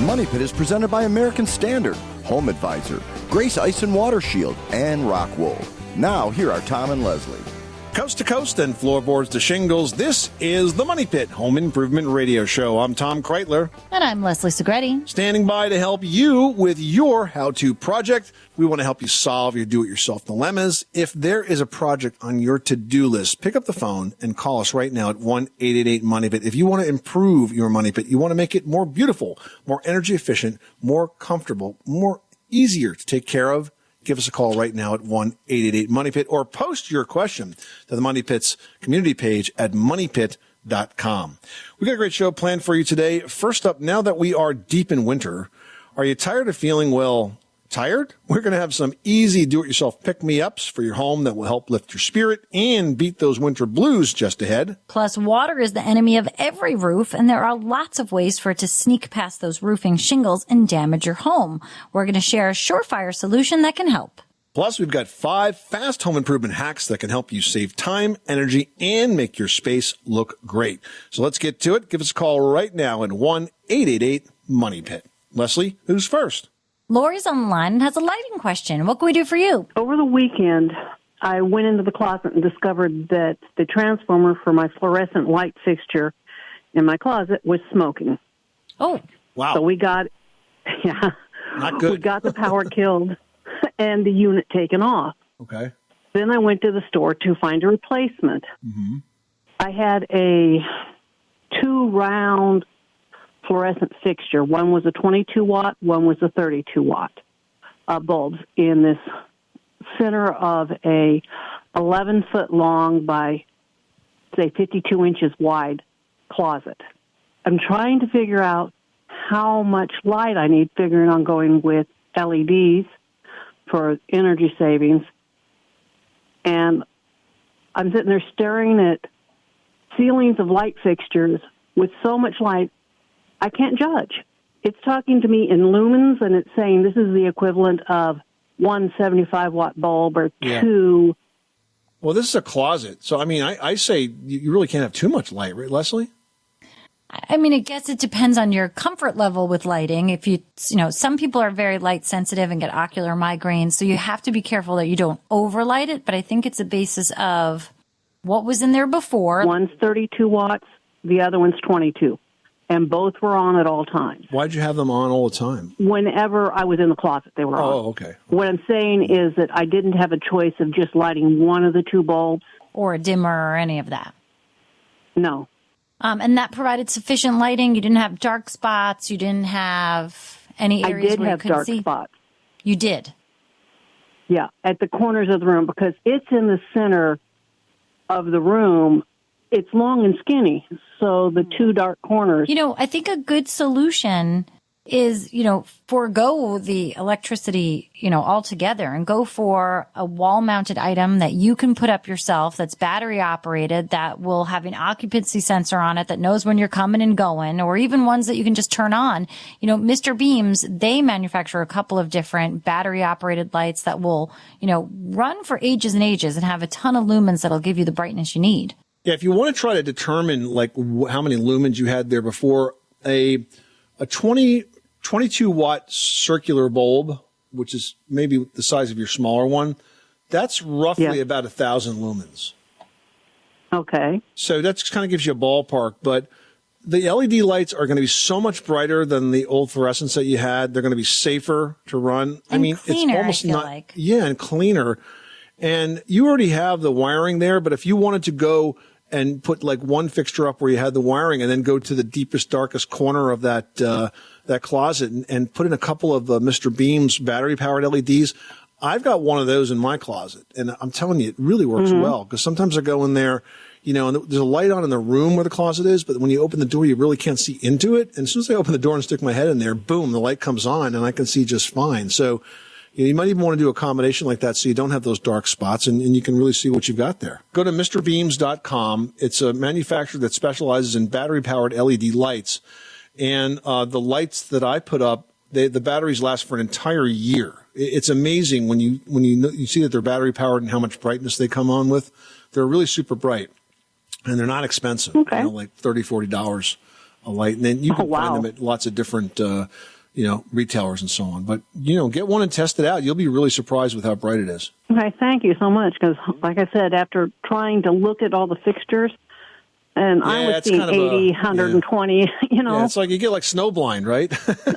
Money Pit is presented by American Standard, Home Advisor, Grace Ice and Water Shield, and Rockwool. Now, here are Tom and Leslie. Coast to coast and floorboards to shingles, this is the Money Pit Home Improvement Radio Show. I'm Tom Kreitler. And I'm Leslie Segretti. Standing by to help you with your how-to project. We want to help you solve your do-it-yourself dilemmas. If there is a project on your to-do list, pick up the phone and call us right now at 1-888-MONEY-PIT. If you want to improve your Money Pit, you want to make it more beautiful, more energy efficient, more comfortable, more easier to take care of, give us a call right now at 1-888-MONEY-PIT or post your question to the Money Pit's community page at moneypit.com. We got a great show planned for you today. First up, now that we are deep in winter, are you tired of feeling, tired? We're going to have some easy do-it-yourself pick-me-ups for your home that will help lift your spirit and beat those winter blues just ahead. Plus, water is the enemy of every roof, and there are lots of ways for it to sneak past those roofing shingles and damage your home. We're going to share a surefire solution that can help. Plus, we've got 5 fast home improvement hacks that can help you save time, energy, and make your space look great. So let's get to it. Give us a call right now at 1-888-MONEY-PIT. Leslie, who's first? Lori's on the line and has a lighting question. What can we do for you? Over the weekend, I went into the closet and discovered that the transformer for my fluorescent light fixture in my closet was smoking. Oh, wow. So we got, Not good. We got the power killed and the unit taken off. Okay. Then I went to the store to find a replacement. Mm-hmm. I had a 2-round fluorescent fixture. One was a 22-watt, one was a 32-watt bulbs in this center of a 11-foot long by, say, 52 inches wide closet. I'm trying to figure out how much light I need, figuring on going with LEDs for energy savings. And I'm sitting there staring at ceilings of light fixtures with so much light, I can't judge. It's talking to me in lumens, and it's saying this is the equivalent of one 75-watt bulb or two. Well, this is a closet. So, I mean, I say you really can't have too much light, right, Leslie? I mean, I guess it depends on your comfort level with lighting. If some people are very light sensitive and get ocular migraines, so you have to be careful that you don't overlight it. But I think it's a basis of what was in there before. One's 32 watts, the other one's 22. And both were on at all times. Why'd you have them on all the time? Whenever I was in the closet, they were on. Oh, okay. What I'm saying is that I didn't have a choice of just lighting one of the two bulbs. Or a dimmer or any of that. No. And that provided sufficient lighting. You didn't have dark spots. You didn't have any areas where you couldn't see. I did have dark spots. You did? Yeah, at the corners of the room, because it's in the center of the room. It's long and skinny, so the two dark corners. I think a good solution is, forego the electricity, altogether and go for a wall-mounted item that you can put up yourself that's battery-operated, that will have an occupancy sensor on it that knows when you're coming and going, or even ones that you can just turn on. Mr. Beams, they manufacture a couple of different battery-operated lights that will, run for ages and ages and have a ton of lumens that'll give you the brightness you need. Yeah, if you want to try to determine how many lumens you had there before, a 22-watt circular bulb, which is maybe the size of your smaller one, that's roughly about 1,000 lumens. Okay. So that kind of gives you a ballpark, but the LED lights are going to be so much brighter than the old fluorescents that you had. They're going to be safer to run. And cleaner, it's almost I feel not, like. Yeah, and cleaner. And you already have the wiring there, but if you wanted to go and put one fixture up where you had the wiring and then go to the deepest, darkest corner of that closet and put in a couple of Mr. Beam's battery-powered LEDs, I've got one of those in my closet. And I'm telling you, it really works well, because sometimes I go in there, and there's a light on in the room where the closet is, but when you open the door, you really can't see into it. And as soon as I open the door and stick my head in there, boom, the light comes on and I can see just fine. So you might even want to do a combination like that so you don't have those dark spots and you can really see what you've got there. Go to MrBeams.com. It's a manufacturer that specializes in battery-powered LED lights. And the lights that I put up, the batteries last for an entire year. It's amazing when you see that they're battery-powered and how much brightness they come on with. They're really super bright. And they're not expensive, like $30, $40 a light. And then you can find them at lots of different retailers and so on. But, get one and test it out. You'll be really surprised with how bright it is. Okay, thank you so much, because like I said, after trying to look at all the fixtures, and I was seeing 80, 120, Yeah, it's like you get like snowblind, right?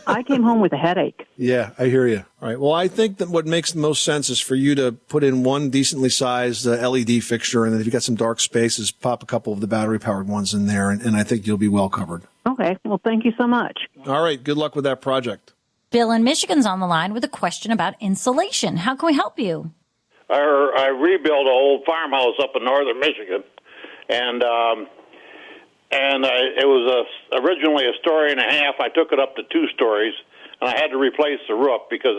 I came home with a headache. Yeah, I hear you. All right. Well, I think that what makes the most sense is for you to put in one decently sized LED fixture, and then if you got some dark spaces, pop a couple of the battery-powered ones in there, and I think you'll be well covered. Okay. Well, thank you so much. All right. Good luck with that project. Bill in Michigan's on the line with a question about insulation. How can we help you? I rebuilt an old farmhouse up in northern Michigan, and it was originally a story and a half. I took it up to 2 stories, and I had to replace the roof because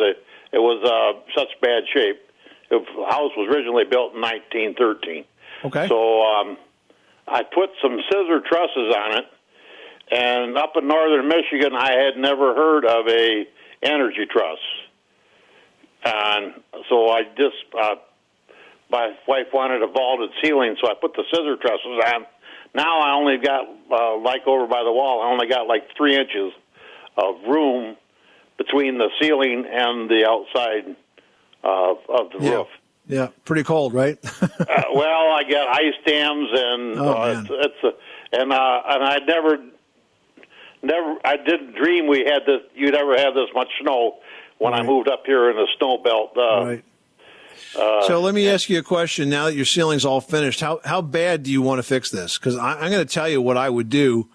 it was such bad shape. The house was originally built in 1913. Okay. So I put some scissor trusses on it, and up in northern Michigan, I had never heard of a energy truss. And so I just, my wife wanted a vaulted ceiling, so I put the scissor trusses on. Now I only got, like over by the wall, I only got like 3 inches of room between the ceiling and the outside of the roof. Yeah, pretty cold, right? Well, I got ice dams, and I I didn't dream you'd ever have this much snow when I moved up here in the snow belt. Right. So let me ask you a question. Now that your ceiling's all finished, how bad do you want to fix this? Because I'm going to tell you what I would do,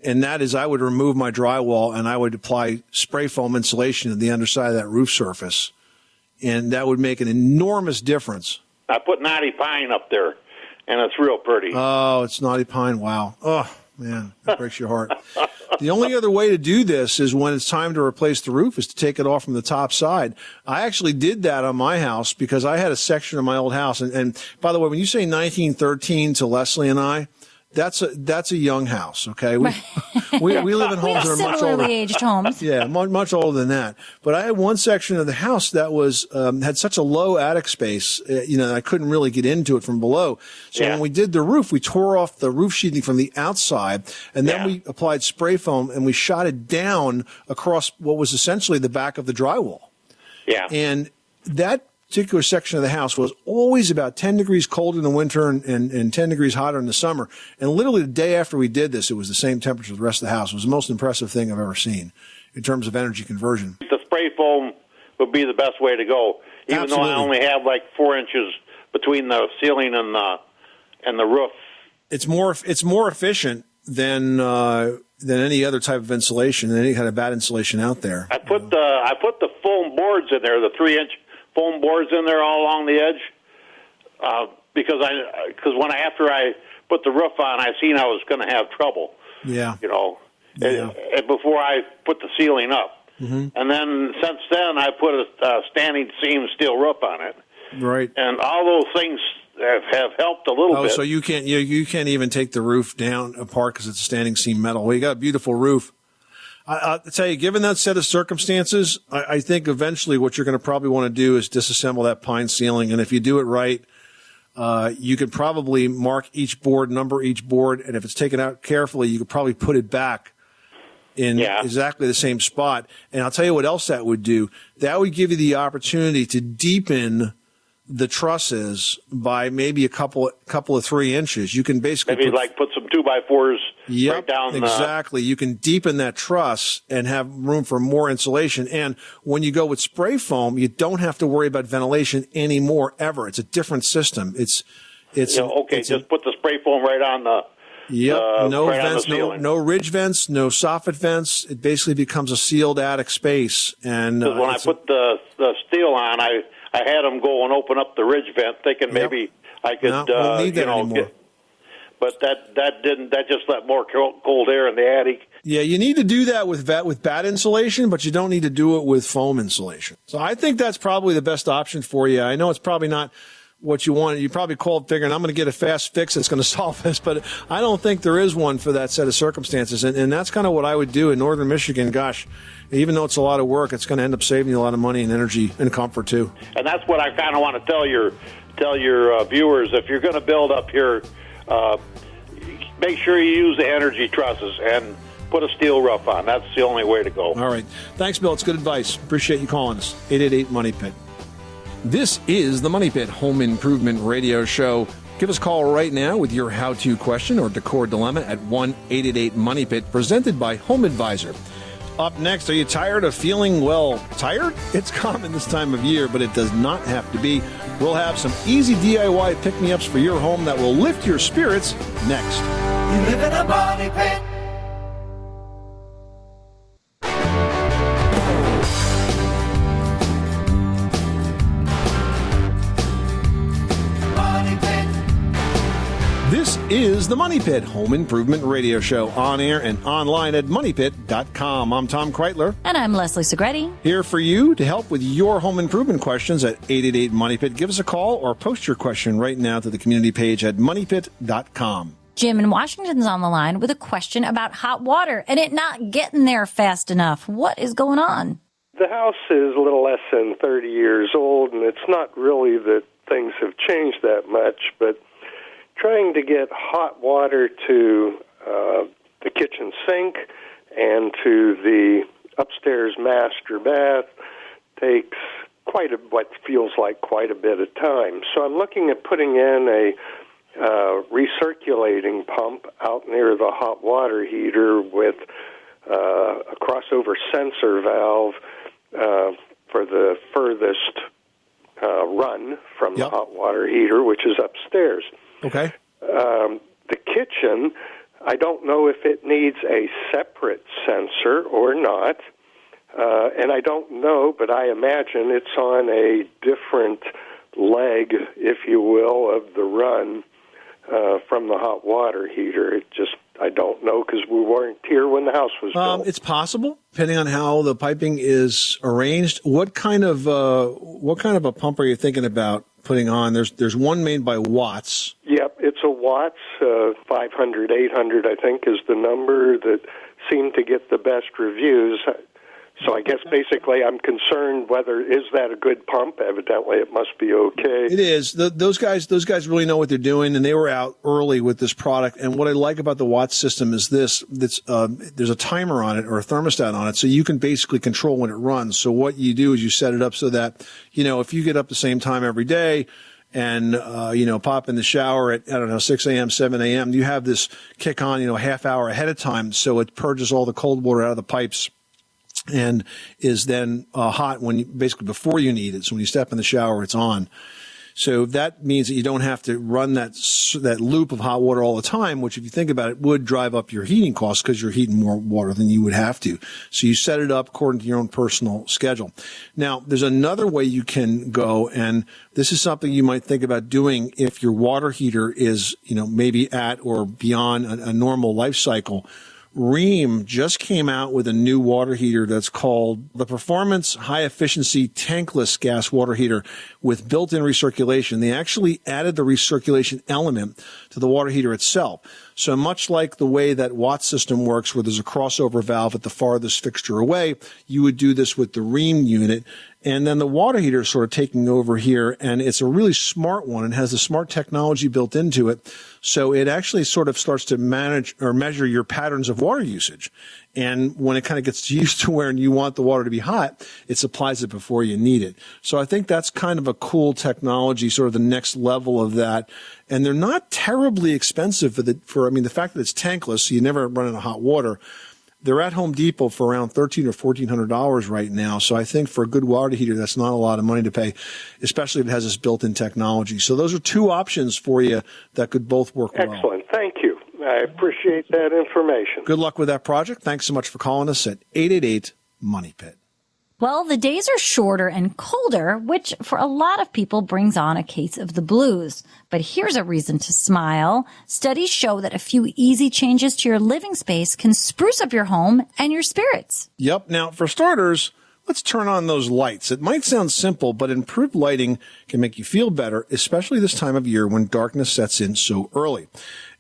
and that is I would remove my drywall and I would apply spray foam insulation to the underside of that roof surface, and that would make an enormous difference. I put knotty pine up there, and it's real pretty. Oh, it's knotty pine. Wow. Oh, man, that breaks your heart. The only other way to do this is when it's time to replace the roof is to take it off from the top side. I actually did that on my house because I had a section of my old house. And by the way, when you say 1913 to Leslie and I, that's a young house, okay? We live in homes that are much older. Similarly aged homes. Yeah, much older than that. But I had one section of the house that was had such a low attic space, I couldn't really get into it from below. So when we did the roof, we tore off the roof sheathing from the outside, and then we applied spray foam, and we shot it down across what was essentially the back of the drywall. Yeah. And that particular section of the house was always about 10 degrees colder in the winter and 10 degrees hotter in the summer. And literally the day after we did this, it was the same temperature as the rest of the house. It was the most impressive thing I've ever seen in terms of energy conversion. The spray foam would be the best way to go, even Absolutely. though I only have like 4 inches between the ceiling and the roof. It's more efficient than any other type of insulation, any kind of bad insulation out there. I put the foam boards in there, the 3-inch foam boards in there all along the edge, because after I put the roof on, I seen I was going to have trouble. Yeah. And before I put the ceiling up, and then since then I put a standing seam steel roof on it. Right. And all those things have helped a little bit. Oh, so you can't even take the roof down apart because it's a standing seam metal. Well, you got a beautiful roof. I'll tell you, given that set of circumstances, I think eventually what you're going to probably want to do is disassemble that pine ceiling. And if you do it right, you could probably mark each board, number each board, and if it's taken out carefully, you could probably put it back in exactly the same spot. And I'll tell you what else that would do. That would give you the opportunity to deepen the trusses by maybe a couple of 3 inches. You can basically put some 2x4s right down. Exactly. You can deepen that truss and have room for more insulation. And when you go with spray foam, you don't have to worry about ventilation anymore ever. It's a different system. Just put the spray foam right on the. No right vents, no ridge vents, no soffit vents. It basically becomes a sealed attic space. And when I put the steel on, I had them go and open up the ridge vent, thinking maybe I could, won't need that anymore. But that didn't. That just let more cold air in the attic. Yeah, you need to do that with bad insulation, but you don't need to do it with foam insulation. So I think that's probably the best option for you. I know it's probably not what you want. You probably called figuring I'm going to get a fast fix that's going to solve this, but I don't think there is one for that set of circumstances. And that's kind of what I would do in northern Michigan. Gosh, even though it's a lot of work, it's going to end up saving you a lot of money and energy and comfort too. And that's what I kind of want to tell your viewers. If you're going to build up here, make sure you use the energy trusses. And put a steel roof on. That's the only way to go. All right. Thanks, Bill. It's good advice. Appreciate you calling us. 888 Money Pit. This is the Money Pit Home Improvement Radio Show. Give us a call right now with your how-to question or decor dilemma at 1-888-MONEY-PIT, presented by Home Advisor. Up next, are you tired of feeling, tired? It's common this time of year, but it does not have to be. We'll have some easy DIY pick-me-ups for your home that will lift your spirits next. You live in a money pit. This is the Money Pit Home Improvement Radio Show, on air and online at MoneyPit.com. I'm Tom Kreitler. And I'm Leslie Segretti. Here for you to help with your home improvement questions at 888-MONEY-PIT. Give us a call or post your question right now to the community page at MoneyPit.com. Jim in Washington's on the line with a question about hot water and it not getting there fast enough. What is going on? The house is a little less than 30 years old, and it's not really that things have changed that much, but trying to get hot water to the kitchen sink and to the upstairs master bath takes what feels like quite a bit of time. So I'm looking at putting in a recirculating pump out near the hot water heater with a crossover sensor valve for the furthest run from the hot water heater, which is upstairs. Okay. The kitchen, I don't know if it needs a separate sensor or not, and I don't know, but I imagine it's on a different leg, if you will, of the run from the hot water heater. I don't know because we weren't here when the house was built. It's possible, depending on how the piping is arranged. What kind of a pump are you thinking about putting on? There's one made by Watts. Yep, it's a Watts 500, 800, I think, is the number that seemed to get the best reviews. So I guess basically I'm concerned is that a good pump? Evidently it must be okay. It is. Those guys really know what they're doing, and they were out early with this product. And what I like about the Watts system is there's a timer on it or a thermostat on it, so you can basically control when it runs. So what you do is you set it up so that, if you get up the same time every day and, pop in the shower at, 6 a.m., 7 a.m., you have this kick on, a half hour ahead of time. So it purges all the cold water out of the pipes and is then hot basically before you need it. So when you step in the shower, it's on. So that means that you don't have to run that loop of hot water all the time, which if you think about it would drive up your heating costs because you're heating more water than you would have to. So you set it up according to your own personal schedule. Now, there's another way you can go, and this is something you might think about doing if your water heater is, maybe at or beyond a normal life cycle. Rheem just came out with a new water heater that's called the Performance High Efficiency Tankless Gas Water Heater with built-in recirculation. They actually added the recirculation element to the water heater itself. So much like the way that Watts system works, where there's a crossover valve at the farthest fixture away, you would do this with the Rheem unit. And then the water heater is sort of taking over here, and it's a really smart one and has the smart technology built into it. So it actually sort of starts to manage or measure your patterns of water usage. And when it kind of gets used to where you want the water to be hot, it supplies it before you need it. So I think that's kind of a cool technology, sort of the next level of that. And they're not terribly expensive the fact that it's tankless, so you never run into hot water. They're at Home Depot for around $1,300 or $1,400 right now. So I think for a good water heater, that's not a lot of money to pay, especially if it has this built-in technology. So those are two options for you that could both work well. Excellent. Thank you. I appreciate that information. Good luck with that project. Thanks so much for calling us at 888-MONEY-PIT. Well, the days are shorter and colder, which for a lot of people brings on a case of the blues. But here's a reason to smile. Studies show that a few easy changes to your living space can spruce up your home and your spirits. Yep. Now, for starters, let's turn on those lights. It might sound simple, but improved lighting can make you feel better, especially this time of year when darkness sets in so early.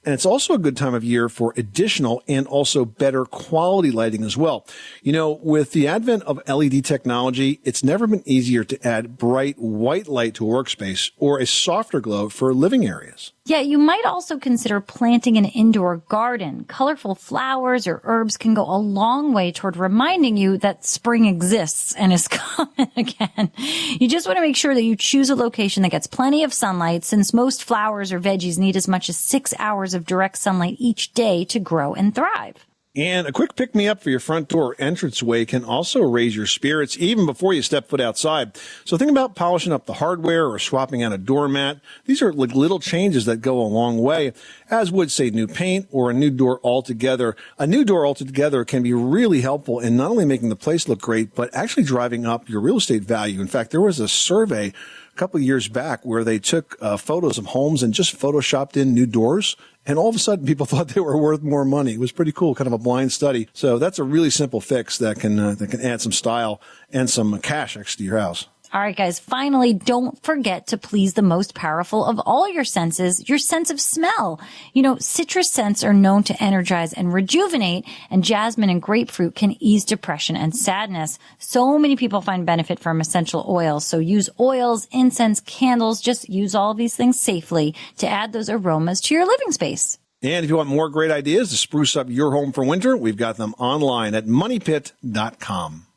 And it's also a good time of year for additional and also better quality lighting as well. With the advent of LED technology, it's never been easier to add bright white light to a workspace or a softer glow for living areas. Yeah, you might also consider planting an indoor garden. Colorful flowers or herbs can go a long way toward reminding you that spring exists and is coming again. You just want to make sure that you choose a location that gets plenty of sunlight, since most flowers or veggies need as much as 6 hours of direct sunlight each day to grow and thrive. And a quick pick-me-up for your front door entranceway can also raise your spirits even before you step foot outside. So think about polishing up the hardware or swapping out a doormat. These are like little changes that go a long way, as would, say, new paint or a new door altogether. A new door altogether can be really helpful in not only making the place look great, but actually driving up your real estate value. In fact, there was a survey a couple of years back where they took photos of homes and just photoshopped in new doors. And all of a sudden, people thought they were worth more money. It was pretty cool, kind of a blind study. So that's a really simple fix that can add some style and some cash actually to your house. All right, guys, finally, don't forget to please the most powerful of all your senses, your sense of smell. You know, citrus scents are known to energize and rejuvenate, and jasmine and grapefruit can ease depression and sadness. So many people find benefit from essential oils. So use oils, incense, candles. Just use all of these things safely to add those aromas to your living space. And if you want more great ideas to spruce up your home for winter, we've got them online at moneypit.com.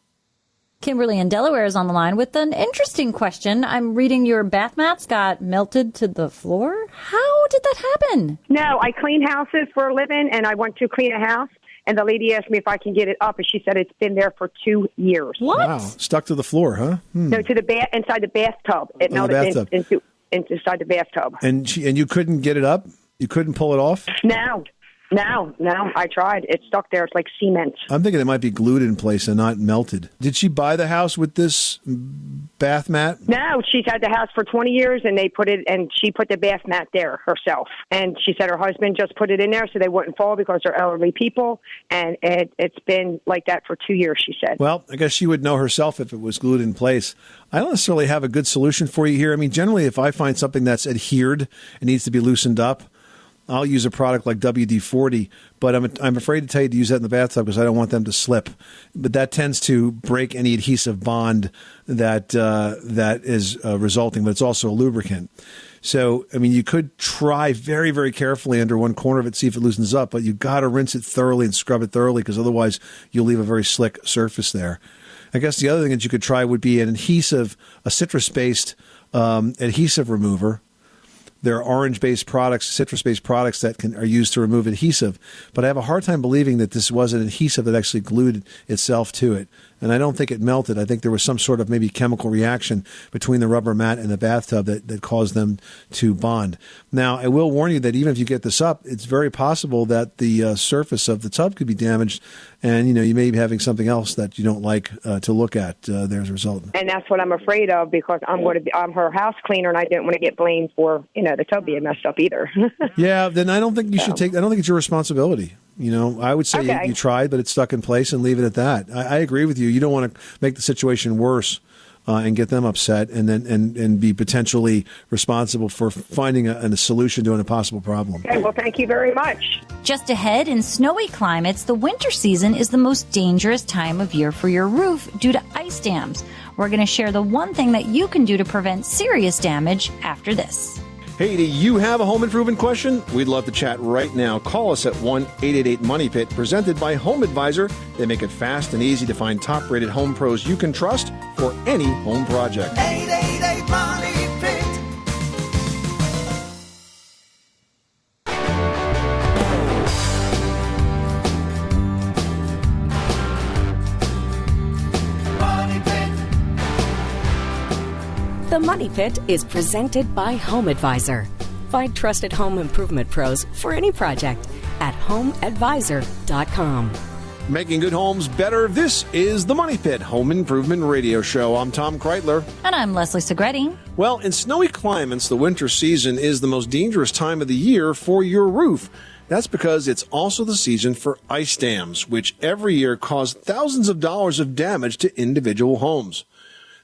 Kimberly in Delaware is on the line with an interesting question. I'm reading your bath mats got melted to the floor. How did that happen? No, I clean houses for a living, and I went to clean a house, and the lady asked me if I can get it up, and she said it's been there for 2 years. What? Wow, stuck to the floor, huh? No, to the inside the bathtub. It melted inside the bathtub. And you couldn't get it up? You couldn't pull it off? No, I tried. It's stuck there. It's like cement. I'm thinking it might be glued in place and not melted. Did she buy the house with this bath mat? No, she's had the house for 20 years, and she put the bath mat there herself. And she said her husband just put it in there so they wouldn't fall because they're elderly people. And it's been like that for 2 years, she said. Well, I guess she would know herself if it was glued in place. I don't necessarily have a good solution for you here. I mean, generally, if I find something that's adhered and needs to be loosened up, I'll use a product like WD-40, but I'm afraid to tell you to use that in the bathtub because I don't want them to slip. But that tends to break any adhesive bond that is resulting, but it's also a lubricant. So, I mean, you could try very, very carefully under one corner of it, see if it loosens up, but you've got to rinse it thoroughly and scrub it thoroughly because otherwise you'll leave a very slick surface there. I guess the other thing that you could try would be a citrus-based adhesive remover. There are orange-based products, citrus-based products that are used to remove adhesive. But I have a hard time believing that this was an adhesive that actually glued itself to it. And I don't think it melted. I think there was some sort of maybe chemical reaction between the rubber mat and the bathtub that caused them to bond. Now, I will warn you that even if you get this up, it's very possible that the surface of the tub could be damaged. And, you may be having something else that you don't like to look at there as a result. And that's what I'm afraid of because I'm her house cleaner, and I didn't want to get blamed for, the tub being messed up either. Yeah, then I don't think you should I don't think it's your responsibility. I would say okay. you tried, but it's stuck in place and leave it at that. I agree with you. You don't want to make the situation worse and get them upset and then and be potentially responsible for finding a solution to an impossible problem. Okay, well, thank you very much. Just ahead, in snowy climates, the winter season is the most dangerous time of year for your roof due to ice dams. We're going to share the one thing that you can do to prevent serious damage after this. Hey, do you have a home improvement question? We'd love to chat right now. Call us at 1-888-MONEY-PIT, presented by Home Advisor. They make it fast and easy to find top-rated home pros you can trust for any home project. 888-MONEY-PIT. The Money Pit is presented by Home Advisor. Find trusted home improvement pros for any project at homeadvisor.com. Making good homes better. This is the Money Pit Home Improvement Radio Show. I'm Tom Kreitler. And I'm Leslie Segretti. Well, in snowy climates, the winter season is the most dangerous time of the year for your roof. That's because it's also the season for ice dams, which every year cause thousands of dollars of damage to individual homes.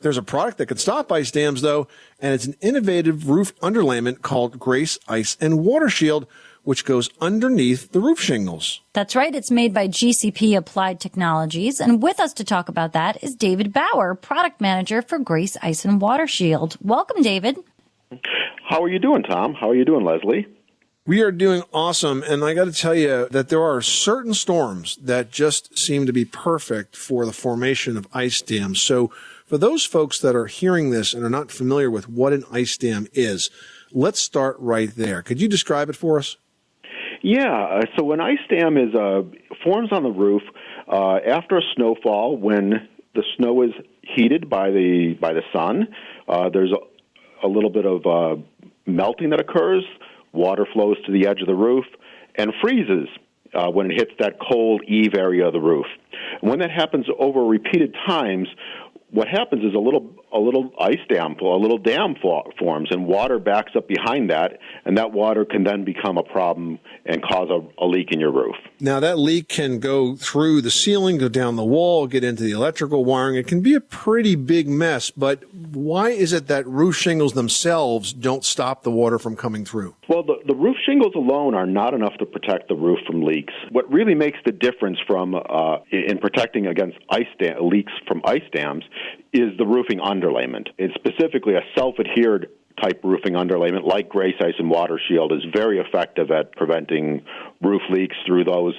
There's a product that can stop ice dams, though, and it's an innovative roof underlayment called Grace Ice and Water Shield, which goes underneath the roof shingles. That's right. It's made by GCP Applied Technologies. And with us to talk about that is David Bauer, product manager for Grace Ice and Water Shield. Welcome, David. How are you doing, Tom? How are you doing, Leslie? We are doing awesome, and I got to tell you that there are certain storms that just seem to be perfect for the formation of ice dams. So for those folks that are hearing this and are not familiar with what an ice dam is, let's start right there. Could you describe it for us? Yeah, so an ice dam is forms on the roof after a snowfall when the snow is heated by the sun. There's a little bit of melting that occurs. Water flows to the edge of the roof and freezes when it hits that cold eave area of the roof. And when that happens over repeated times, what happens is a little ice dam, a little dam forms, and water backs up behind that, and that water can then become a problem and cause a leak in your roof. Now, that leak can go through the ceiling, go down the wall, get into the electrical wiring. It can be a pretty big mess, but why is it that roof shingles themselves don't stop the water from coming through? Well, the roof shingles alone are not enough to protect the roof from leaks. What really makes the difference from in protecting against leaks from ice dams is the roofing underlayment. It's specifically a self-adhered type roofing underlayment like Grace Ice and Water Shield is very effective at preventing roof leaks through those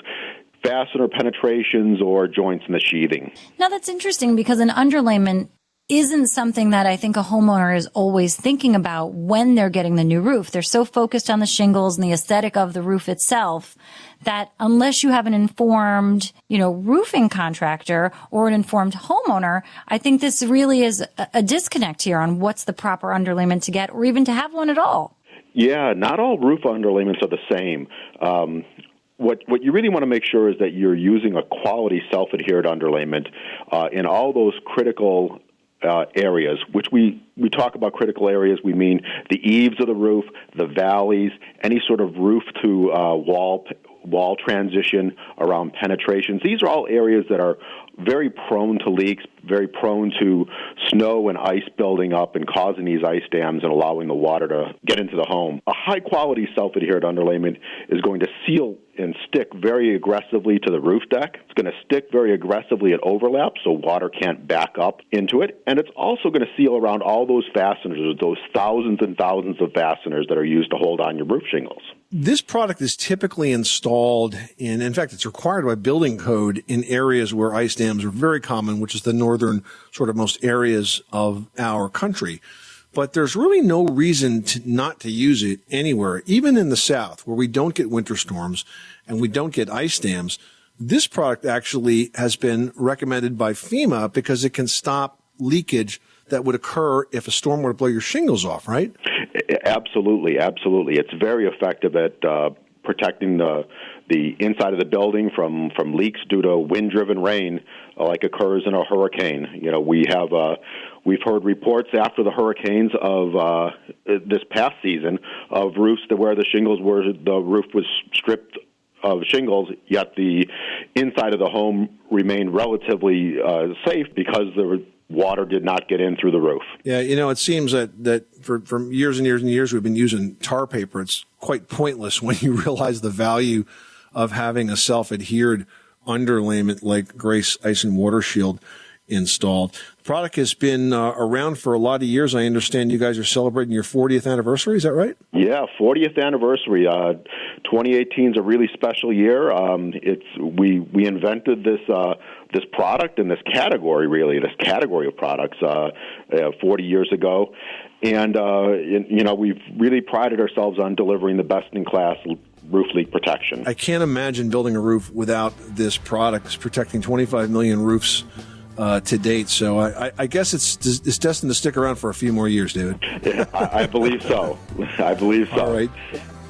fastener penetrations or joints in the sheathing. Now, that's interesting because an underlayment isn't something that I think a homeowner is always thinking about when they're getting the new roof. They're so focused on the shingles and the aesthetic of the roof itself that unless you have an informed, roofing contractor or an informed homeowner, I think this really is a disconnect here on what's the proper underlayment to get or even to have one at all. Yeah, not all roof underlayments are the same. What you really want to make sure is that you're using a quality self-adhered underlayment in all those critical areas, which we talk about critical areas, we mean the eaves of the roof, the valleys, any sort of roof to wall transition around penetrations. These are all areas that are very prone to leaks, very prone to snow and ice building up and causing these ice dams and allowing the water to get into the home. A high-quality self-adhered underlayment is going to seal and stick very aggressively to the roof deck. It's going to stick very aggressively at overlap so water can't back up into it. And it's also going to seal around all those fasteners, those thousands and thousands of fasteners that are used to hold on your roof shingles. This product is typically installed in fact, it's required by building code in areas where ice dams are very common, which is the northern sort of most areas of our country. But there's really no reason not to use it anywhere, even in the South, where we don't get winter storms and we don't get ice dams. This product actually has been recommended by FEMA because it can stop leakage that would occur if a storm were to blow your shingles off, right? Absolutely, absolutely. It's very effective at protecting the inside of the building from leaks due to wind-driven rain, like occurs in a hurricane. We've heard reports after the hurricanes of this past season of roofs where the roof was stripped of shingles, yet the inside of the home remained relatively safe because the water did not get in through the roof. Yeah, it seems that for years and years and years we've been using tar paper. It's quite pointless when you realize the value of having a self-adhered underlayment like Grace Ice and Water Shield installed. The product has been around for a lot of years. I understand you guys are celebrating your 40th anniversary. Is that right? Yeah, 40th anniversary. 2018 is a really special year. We invented this product and this category of products 40 years ago. And, we've really prided ourselves on delivering the best-in-class roof leak protection. I can't imagine building a roof without this product. It's protecting 25 million roofs to date. So I guess it's destined to stick around for a few more years, David. Yeah, I believe so. All right.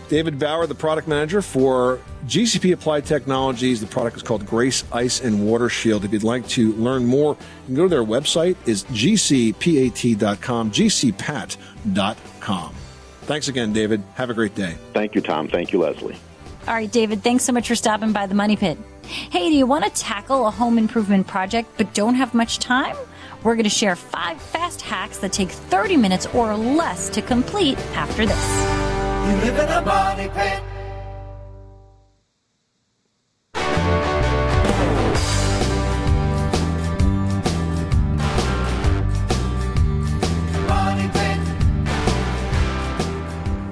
David Bauer, the product manager for GCP Applied Technologies. The product is called Grace Ice and Water Shield. If you'd like to learn more, you can go to their website. It's gcpat.com, gcpat.com. Thanks again, David. Have a great day. Thank you, Tom. Thank you, Leslie. All right, David, thanks so much for stopping by the Money Pit. Hey, do you want to tackle a home improvement project but don't have much time? We're going to share 5 fast hacks that take 30 minutes or less to complete after this. You live in a money pit.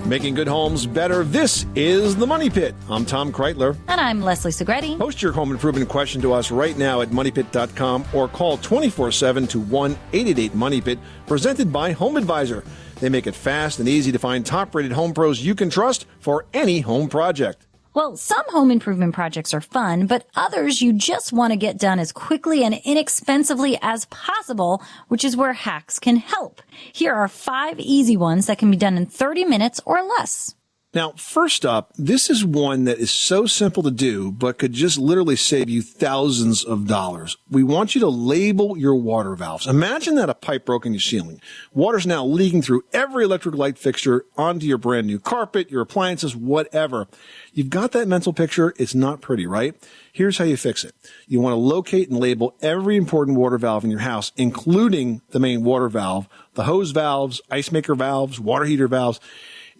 Making good homes better. This is The Money Pit. I'm Tom Kreitler. And I'm Leslie Segretti. Post your home improvement question to us right now at moneypit.com or call 24/7 to 1-888-MONEYPIT, presented by Home Advisor. They make it fast and easy to find top-rated home pros you can trust for any home project. Well, some home improvement projects are fun, but others you just want to get done as quickly and inexpensively as possible, which is where hacks can help. Here are 5 easy ones that can be done in 30 minutes or less. Now, first up, this is one that is so simple to do, but could just literally save you thousands of dollars. We want you to label your water valves. Imagine that a pipe broke in your ceiling. Water's now leaking through every electric light fixture onto your brand new carpet, your appliances, whatever. You've got that mental picture. It's not pretty, right? Here's how you fix it. You want to locate and label every important water valve in your house, including the main water valve, the hose valves, ice maker valves, water heater valves.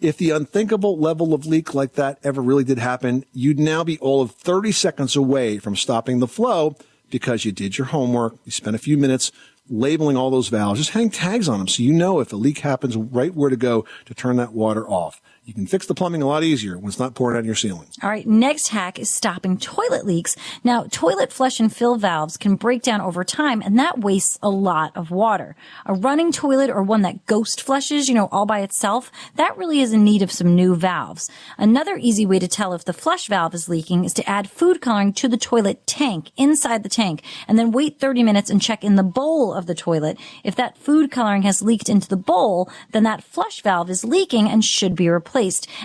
If the unthinkable level of leak like that ever really did happen, you'd now be all of 30 seconds away from stopping the flow because you did your homework. You spent a few minutes labeling all those valves. Just hang tags on them so you know if a leak happens right where to go to turn that water off. You can fix the plumbing a lot easier when it's not pouring out of your ceiling. All right, next hack is stopping toilet leaks. Now, toilet flush and fill valves can break down over time, and that wastes a lot of water. A running toilet or one that ghost flushes, all by itself, that really is in need of some new valves. Another easy way to tell if the flush valve is leaking is to add food coloring to the toilet tank, inside the tank, and then wait 30 minutes and check in the bowl of the toilet. If that food coloring has leaked into the bowl, then that flush valve is leaking and should be replaced.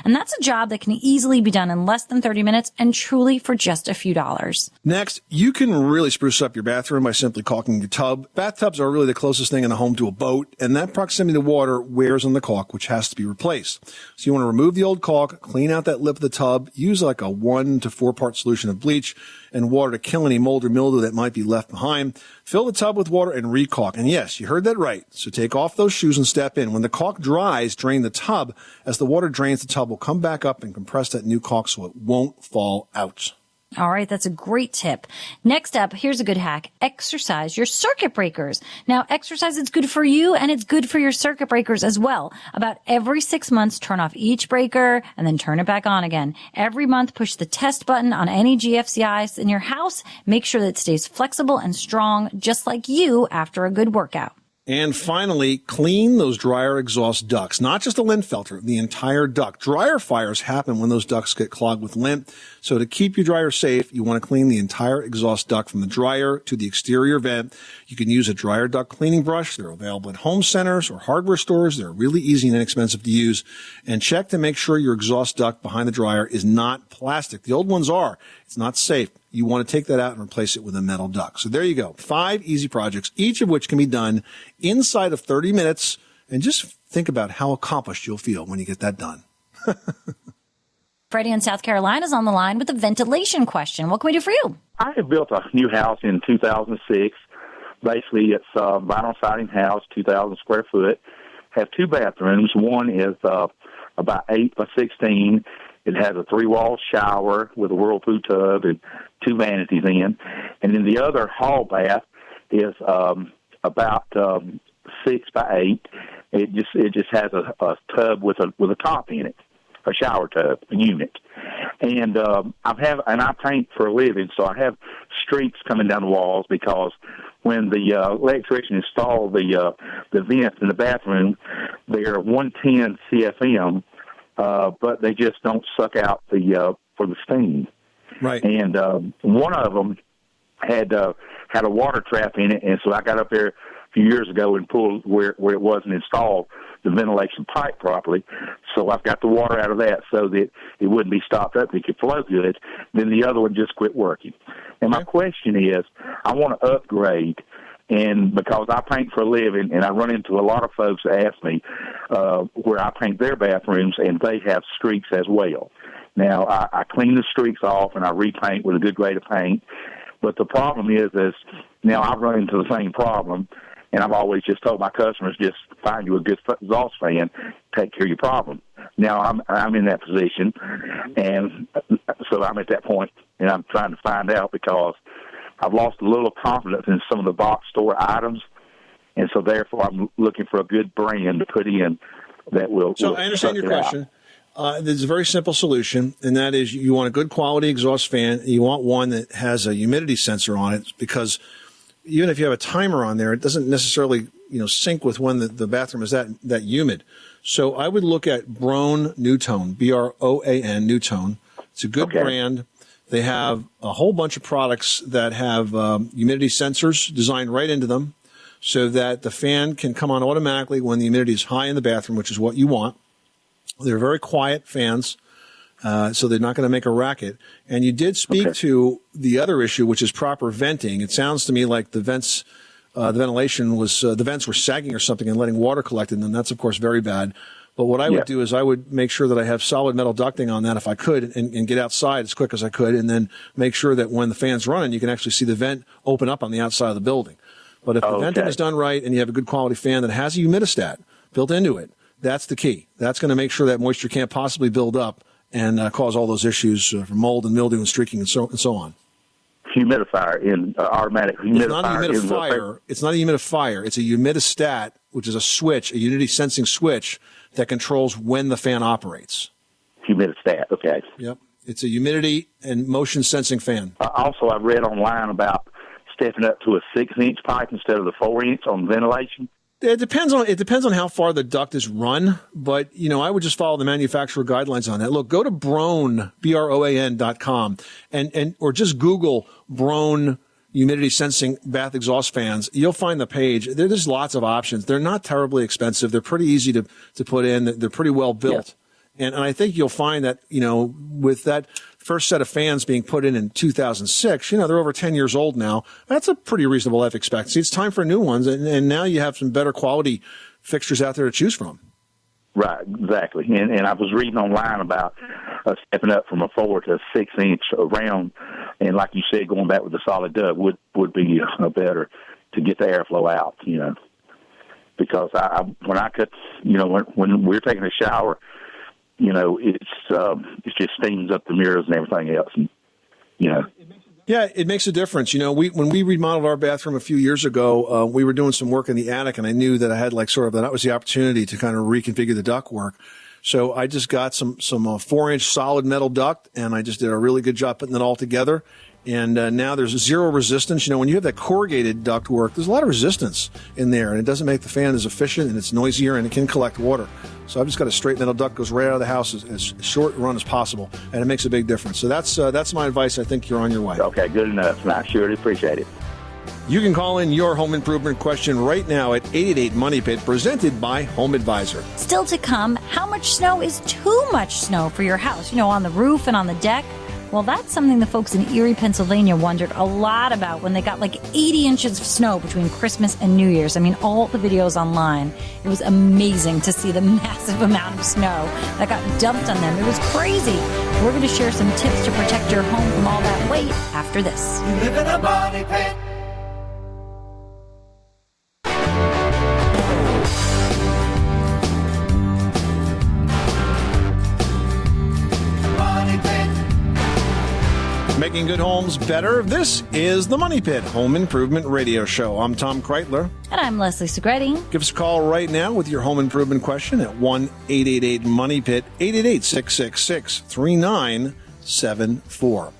And that's a job that can easily be done in less than 30 minutes and truly for just a few dollars. Next, you can really spruce up your bathroom by simply caulking your tub. Bathtubs are really the closest thing in the home to a boat, and that proximity to water wears on the caulk, which has to be replaced. So you want to remove the old caulk, clean out that lip of the tub, use like a 1 to 4 part solution of bleach and water to kill any mold or mildew that might be left behind. Fill the tub with water and re-caulk. And yes, you heard that right. So take off those shoes and step in. When the caulk dries, drain the tub. As the water drains, the tub will come back up and compress that new caulk so it won't fall out. All right, that's a great tip. Next up, here's a good hack. Exercise your circuit breakers. Now, exercise is good for you and it's good for your circuit breakers as well. About every 6 months, turn off each breaker and then turn it back on again. Every month, push the test button on any GFCIs in your house. Make sure that it stays flexible and strong, just like you after a good workout. And finally, clean those dryer exhaust ducts, not just the lint filter, the entire duct. Dryer fires happen when those ducts get clogged with lint. So to keep your dryer safe, you want to clean the entire exhaust duct from the dryer to the exterior vent. You can use a dryer duct cleaning brush. They're available at home centers or hardware stores. They're really easy and inexpensive to use. And check to make sure your exhaust duct behind the dryer is not plastic. The old ones are. It's not safe. You want to take that out and replace it with a metal duct. So there you go. 5 easy projects, each of which can be done inside of 30 minutes. And just think about how accomplished you'll feel when you get that done. Freddie in South Carolina is on the line with a ventilation question. What can we do for you? I have built a new house in 2006. Basically, it's a vinyl siding house, 2,000 square foot. Have 2 bathrooms. One is about 8 by 16. It has a 3-wall shower with a whirlpool tub and 2 vanities in. And then the other hall bath is about 6 by 8. It just has a tub with a top in it, a shower tub, a unit. And I paint for a living, so I have streaks coming down the walls because when the electrician installed the vents in the bathroom, they're 110 CFM. But they just don't suck out for the steam. Right. And one of them had a water trap in it, and so I got up there a few years ago and pulled where it wasn't installed the ventilation pipe properly. So I've got the water out of that so that it wouldn't be stopped up. It could flow good. Then the other one just quit working. And my question is, I want to upgrade. And because I paint for a living, and I run into a lot of folks that ask me where I paint their bathrooms, and they have streaks as well. Now, I clean the streaks off, and I repaint with a good grade of paint. But the problem is now I run into the same problem, and I've always just told my customers, just find you a good exhaust fan, take care of your problem. Now I'm in that position, and so I'm at that point, and I'm trying to find out because I've lost a little confidence in some of the box store items, and so therefore I'm looking for a good brand to put in that will. So I understand your question. There's a very simple solution, and that is you want a good quality exhaust fan. You want one that has a humidity sensor on it, because even if you have a timer on there, it doesn't necessarily sync with when the bathroom is that humid. So I would look at Broan Newtone, Broan Newtone. It's a good brand. They have a whole bunch of products that have humidity sensors designed right into them, so that the fan can come on automatically when the humidity is high in the bathroom, which is what you want. They're very quiet fans, so they're not going to make a racket. And you did speak to the other issue, which is proper venting. It sounds to me like the vents, the ventilation was, the vents were sagging or something and letting water collect in them. That's, of course, very bad. But what I would do is I would make sure that I have solid metal ducting on that if I could, and get outside as quick as I could, and then make sure that when the fan's running, you can actually see the vent open up on the outside of the building. But if the venting is done right and you have a good quality fan that has a humidistat built into it, that's the key. That's going to make sure that moisture can't possibly build up and cause all those issues for mold and mildew and streaking and so on. Humidifier in automatic humidifier. It's not a humidifier. It's not a humidifier. It's a humidistat, which is a switch, a humidity sensing switch that controls when the fan operates. Humidistat, okay. Yep. It's a humidity and motion sensing fan. Also, I read online about stepping up to a 6-inch pipe instead of the 4-inch on ventilation. It depends on how far the duct is run, but I would just follow the manufacturer guidelines on that. Look, go to Broan, BROAN.com, or just Google Broan humidity sensing bath exhaust fans. You'll find the page. There's lots of options. They're not terribly expensive. They're pretty easy to put in. They're pretty well built. Yeah. And I think you'll find that, with that first set of fans being put in 2006, they're over 10 years old now. That's a pretty reasonable life expectancy. It's time for new ones. And now you have some better quality fixtures out there to choose from. Right, exactly. And I was reading online about stepping up from a 4 to a 6-inch around. And like you said, going back with the solid duct would be better to get the airflow out, because when I cut, when we're taking a shower, it just steams up the mirrors and everything else. And, Yeah, it makes a difference. When we remodeled our bathroom a few years ago, we were doing some work in the attic, and I knew that I had that was the opportunity to kind of reconfigure the duct work. So I just got some 4-inch solid metal duct, and I just did a really good job putting it all together. And now there's zero resistance. When you have that corrugated duct work, there's a lot of resistance in there, and it doesn't make the fan as efficient, and it's noisier, and it can collect water. So I've just got a straight metal duct, goes right out of the house as short run as possible, and it makes a big difference. So that's my advice. I think you're on your way. Okay, good enough. I surely appreciate it. You can call in your home improvement question right now at 888-MONEY-PIT, presented by Home Advisor. Still to come, how much snow is too much snow for your house? On the roof and on the deck? Well, that's something the folks in Erie, Pennsylvania wondered a lot about when they got 80 inches of snow between Christmas and New Year's. I mean, all the videos online, it was amazing to see the massive amount of snow that got dumped on them. It was crazy. We're going to share some tips to protect your home from all that weight after this. You live in a money pit. Making good homes better. This is the Money Pit Home Improvement Radio Show. I'm Tom Kreitler. And I'm Leslie Segretti. Give us a call right now with your home improvement question at 1-888-MONEY-PIT, 888-666-3974.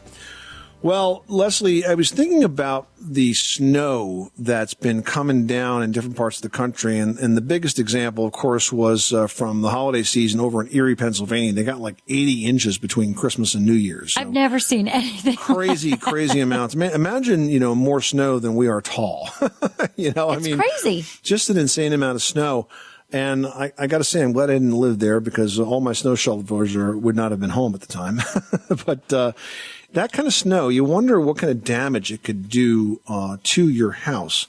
Well, Leslie, I was thinking about the snow that's been coming down in different parts of the country. And the biggest example, of course, was from the holiday season over in Erie, Pennsylvania. They got 80 inches between Christmas and New Year's. So I've never seen anything. Crazy amounts. Imagine, more snow than we are tall. It's crazy. Just an insane amount of snow. And I got to say, I'm glad I didn't live there, because all my snow shovelers would not have been home at the time. But that kind of snow, you wonder what kind of damage it could do to your house.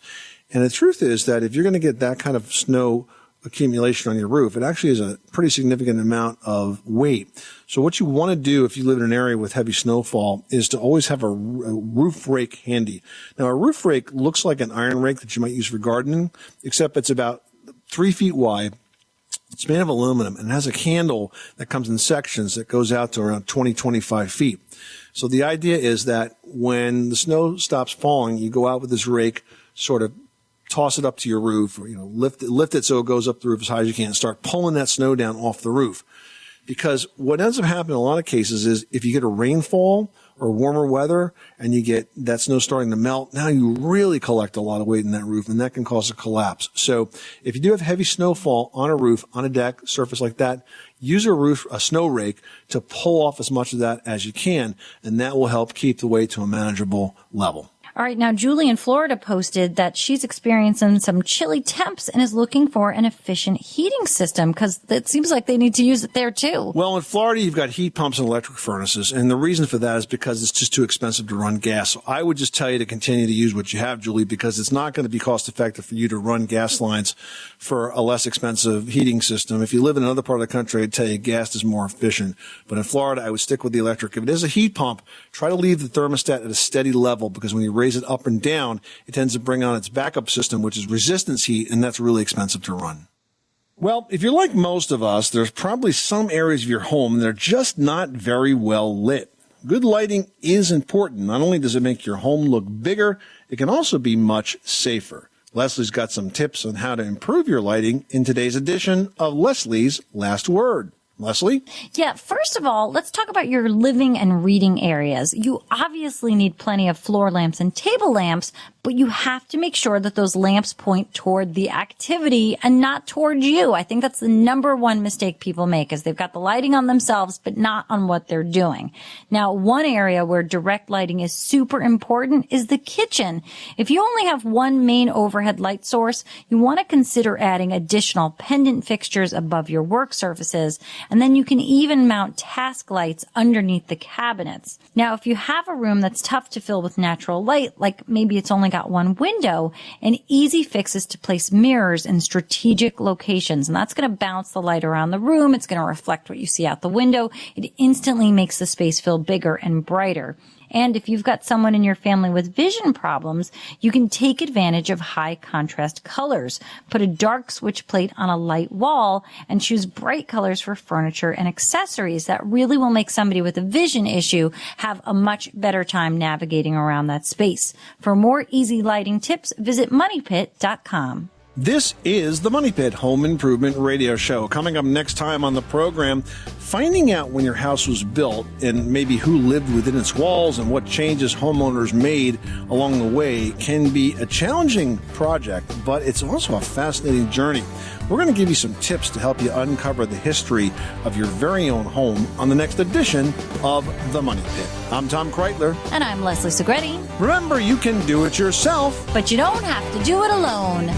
And the truth is that if you're going to get that kind of snow accumulation on your roof, it actually is a pretty significant amount of weight. So what you want to do if you live in an area with heavy snowfall is to always have a roof rake handy. Now, a roof rake looks like an iron rake that you might use for gardening, except it's about 3 feet wide. It's made of aluminum and has a handle that comes in sections that goes out to around 25 feet. So the idea is that when the snow stops falling, you go out with this rake, sort of toss it up to your roof, or lift it so it goes up the roof as high as you can, and start pulling that snow down off the roof. because what ends up happening in a lot of cases is if you get a rainfall or warmer weather and you get that snow starting to melt, now you really collect a lot of weight in that roof, and that can cause a collapse. So if you do have heavy snowfall on a roof, on a deck, surface like that, use a snow rake to pull off as much of that as you can, and that will help keep the weight to a manageable level. All right, now Julie in Florida posted that she's experiencing some chilly temps and is looking for an efficient heating system because it seems like they need to use it there too. Well, in Florida, you've got heat pumps and electric furnaces, and the reason for that is because it's just too expensive to run gas. So I would just tell you to continue to use what you have, Julie, because it's not going to be cost effective for you to run gas lines for a less expensive heating system. If you live in another part of the country, I'd tell you gas is more efficient. But in Florida, I would stick with the electric. If it is a heat pump, try to leave the thermostat at a steady level, because when you raise it up and down, it tends to bring on its backup system, which is resistance heat, and that's really expensive to run. Well, if you're like most of us, there's probably some areas of your home that are just not very well lit. Good lighting is important. Not only does it make your home look bigger, it can also be much safer. Leslie's got some tips on how to improve your lighting in today's edition of Leslie's Last Word. Leslie? Yeah, first of all, let's talk about your living and reading areas. You obviously need plenty of floor lamps and table lamps, but you have to make sure that those lamps point toward the activity and not toward you. I think that's the number one mistake people make, is they've got the lighting on themselves, but not on what they're doing. Now, one area where direct lighting is super important is the kitchen. If you only have one main overhead light source, you want to consider adding additional pendant fixtures above your work surfaces. And then you can even mount task lights underneath the cabinets. Now, if you have a room that's tough to fill with natural light, like maybe it's only got one window, an easy fix is to place mirrors in strategic locations. And that's going to bounce the light around the room. It's going to reflect what you see out the window. It instantly makes the space feel bigger and brighter. And if you've got someone in your family with vision problems, you can take advantage of high contrast colors. Put a dark switch plate on a light wall and choose bright colors for furniture and accessories. That really will make somebody with a vision issue have a much better time navigating around that space. For more easy lighting tips, visit moneypit.com. This is the Money Pit Home Improvement Radio Show. Coming up next time on the program, finding out when your house was built and maybe who lived within its walls and what changes homeowners made along the way can be a challenging project, but it's also a fascinating journey. We're going to give you some tips to help you uncover the history of your very own home on the next edition of The Money Pit. I'm Tom Kreitler. And I'm Leslie Segretti. Remember, you can do it yourself, but you don't have to do it alone.